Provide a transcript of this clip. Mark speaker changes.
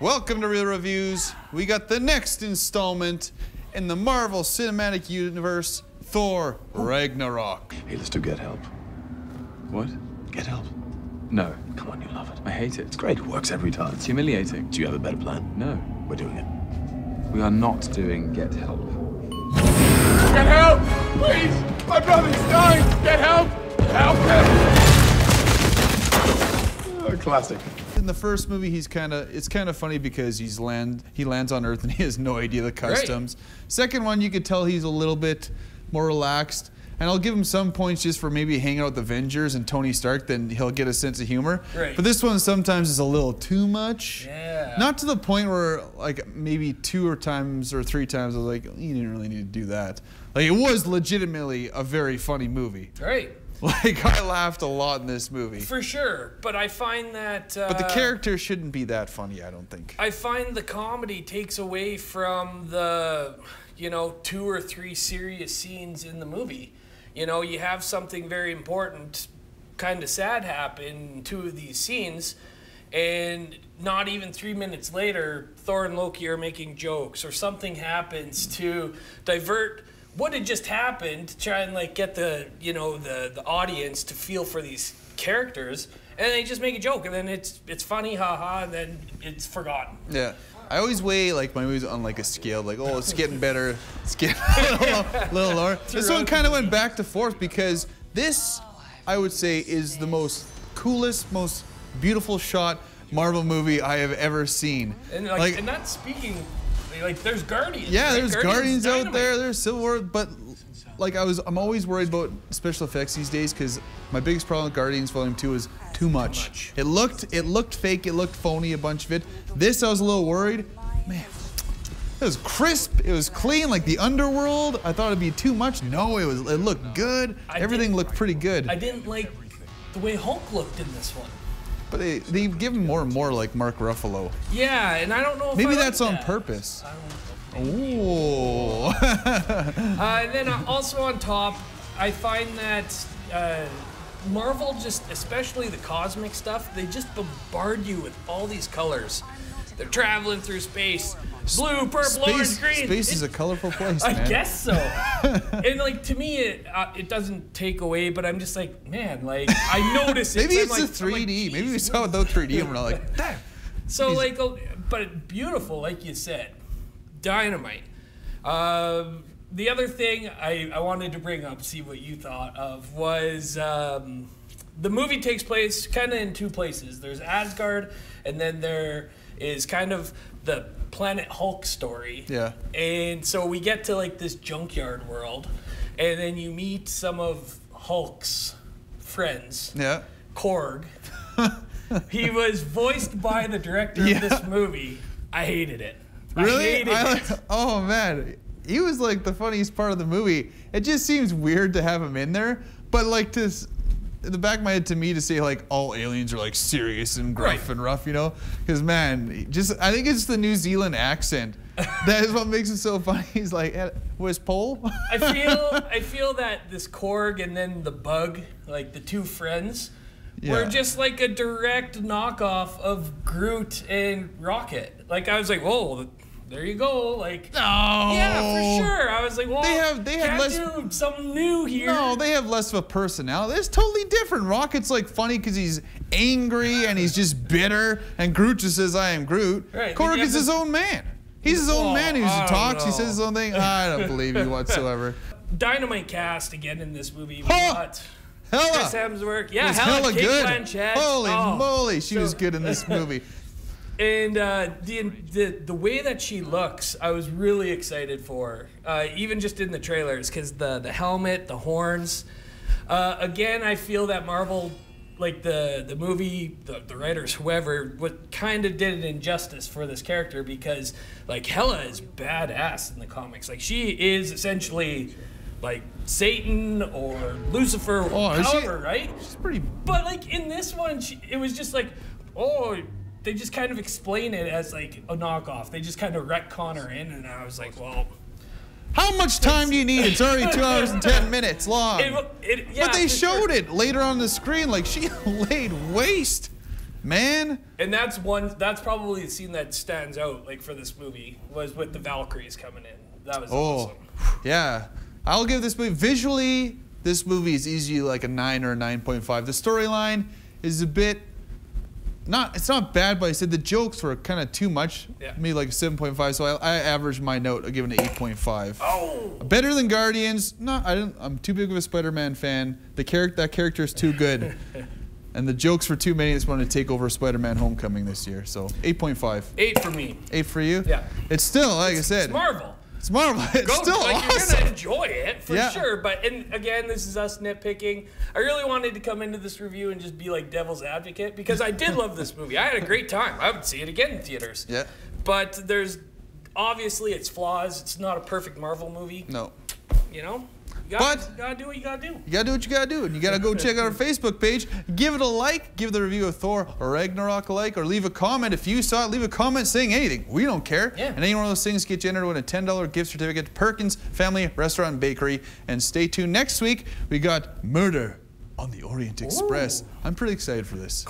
Speaker 1: Welcome to Real Reviews. We got the next installment in the Marvel Cinematic Universe, Thor Ragnarok.
Speaker 2: Hey, let's do Get Help.
Speaker 3: What?
Speaker 2: Get Help.
Speaker 3: No.
Speaker 2: Come on, you love it.
Speaker 3: I hate it.
Speaker 2: It's great. It works every time.
Speaker 3: It's humiliating.
Speaker 2: Do you have a better plan?
Speaker 3: No.
Speaker 2: We're doing it.
Speaker 3: We are not doing Get Help.
Speaker 4: Get help! Please! My brother's dying! Get help! Help him!
Speaker 2: Oh, classic.
Speaker 1: In the first movie, it's kind of funny because he lands on Earth and he has no idea the customs. Right. Second one, you could tell he's a little bit more relaxed. And I'll give him some points just for maybe hanging out with the Avengers and Tony Stark, then he'll get a sense of humor.
Speaker 4: Right.
Speaker 1: But this one sometimes is a little too much.
Speaker 4: Yeah.
Speaker 1: Not to the point where like maybe 2 times or 3 times I was like, you didn't really need to do that. Like it was legitimately a very funny movie.
Speaker 4: Right.
Speaker 1: Like I laughed a lot in this movie.
Speaker 4: For sure, but I find that...
Speaker 1: but the character shouldn't be that funny, I don't think.
Speaker 4: I find the comedy takes away from the, 2 or 3 serious scenes in the movie. You know, you have something very important, kind of sad happen in 2 of these scenes, and not even 3 minutes later, Thor and Loki are making jokes, or something happens to divert what had just happened to try and like get the the audience to feel for these characters, and they just make a joke, and then it's funny, haha, and then it's forgotten.
Speaker 1: Yeah. I always weigh like my movies on like a scale, like, oh, it's getting better, it's getting a little lower. This one kind of went back to forth because this, I would say, is the most coolest, most beautiful shot Marvel movie I have ever seen.
Speaker 4: And like and not speaking, like there's Guardians.
Speaker 1: Yeah,
Speaker 4: right?
Speaker 1: there's Guardians out there. There's Civil War, but like I'm always worried about special effects these days because my biggest problem with Guardians Volume 2 is too much. It looked fake. It looked phony. A bunch of it. This I was a little worried. Man, it was crisp. It was clean, like the underworld. I thought it'd be too much. No, it looked good. Everything looked pretty good.
Speaker 4: I didn't like the way Hulk looked in this one.
Speaker 1: But they give him more and more like Mark Ruffalo.
Speaker 4: Yeah, and I don't know if
Speaker 1: maybe
Speaker 4: I
Speaker 1: that's
Speaker 4: like
Speaker 1: on
Speaker 4: that.
Speaker 1: purpose.
Speaker 4: I don't know.
Speaker 1: Ooh.
Speaker 4: And then also on top, I find that Marvel just, especially the cosmic stuff, they just bombard you with all these colors. They're traveling through space. Blue, purple, orange, green.
Speaker 1: Space is a colorful place, man.
Speaker 4: I guess so. And like to me, it doesn't take away, but I'm just like, man, like I notice it.
Speaker 1: Maybe it's the 3D. Maybe we saw it without 3D and we're not like, damn.
Speaker 4: So like, but beautiful, like you said, dynamite. The other thing I wanted to bring up, see what you thought of, was the movie takes place kind of in 2 places. There's Asgard, and then there is kind of the Planet Hulk story.
Speaker 1: Yeah. And
Speaker 4: so we get to like this junkyard world, and then you meet some of Hulk's friends.
Speaker 1: Yeah.
Speaker 4: Korg. He was voiced by the director of this movie. I hated it.
Speaker 1: Really?
Speaker 4: I hated it.
Speaker 1: Oh man, he was like the funniest part of the movie. It just seems weird to have him in there, but like in the back of my head, to me, to say like all aliens are like serious and gruff and rough, because man, I think it's the New Zealand accent that is what makes it so funny. He's like, "Was Pole?"
Speaker 4: I feel that this Korg and then the Bug, like the 2 friends, were just like a direct knockoff of Groot and Rocket. Like I was like, whoa. There you go, like.
Speaker 1: No.
Speaker 4: Yeah, for sure. I was like, well,
Speaker 1: they have less.
Speaker 4: Do something new here.
Speaker 1: No, they have less of a personality. It's totally different. Rocket's like funny because he's angry and he's just bitter, and Groot just says, "I am Groot."
Speaker 4: Right.
Speaker 1: Korg is his own man. He's his own man. He just talks. He says his own thing. I don't believe you whatsoever.
Speaker 4: Dynamite cast again in this movie. We got
Speaker 1: Hella.
Speaker 4: Chris Hemsworth. Yeah,
Speaker 1: hella
Speaker 4: Kate
Speaker 1: good.
Speaker 4: Blanchett.
Speaker 1: Holy moly, she was good in this movie.
Speaker 4: And the way that she looks, I was really excited for, even just in the trailers, because the helmet, the horns. Again, I feel that Marvel, like the movie, the writers, whoever, what kind of did an injustice for this character, because like Hela is badass in the comics. Like she is essentially like Satan or Lucifer, however, right?
Speaker 1: She's pretty.
Speaker 4: But like in this one, it was just like, oh. They just kind of explain it as like a knockoff. They just kind of retcon her in, and I was like, well,
Speaker 1: how much time do you need? It's already 2 hours and 10 minutes long.
Speaker 4: Yeah,
Speaker 1: but they showed it later on the screen, like she laid waste. man.
Speaker 4: And that's probably the scene that stands out, like, for this movie, was with the Valkyries coming in. That was awesome.
Speaker 1: Yeah. I'll give this movie, visually, this movie is easily like a 9 or a 9.5. The storyline is a bit, it's not bad, but I said the jokes were kind of too much.
Speaker 4: Yeah.
Speaker 1: Maybe like a 7.5, so I averaged my note, I give it an 8.5.
Speaker 4: Oh!
Speaker 1: Better than Guardians. No, I'm too big of a Spider-Man fan. That character is too good. And the jokes were too many. That's going to take over Spider-Man Homecoming this year. So 8.5.
Speaker 4: 8 for me.
Speaker 1: 8 for you?
Speaker 4: Yeah.
Speaker 1: It's still, like I said.
Speaker 4: It's Marvel.
Speaker 1: It's Marvel. It's still
Speaker 4: like,
Speaker 1: awesome.
Speaker 4: You're gonna enjoy it for sure. But and again, this is us nitpicking. I really wanted to come into this review and just be like devil's advocate because I did love this movie. I had a great time. I would see it again in theaters.
Speaker 1: Yeah.
Speaker 4: But there's obviously its flaws. It's not a perfect Marvel movie.
Speaker 1: No.
Speaker 4: You know. You gotta do what you gotta do.
Speaker 1: You gotta do what you gotta do. And you gotta go check out our Facebook page. Give it a like. Give the review of Thor Ragnarok a like. Or leave a comment. If you saw it, leave a comment saying anything. We don't care.
Speaker 4: Yeah.
Speaker 1: And any one of those things get you entered to win a $10 gift certificate to Perkins Family Restaurant and Bakery. And stay tuned. Next week, we got Murder on the Orient Express. I'm pretty excited for this.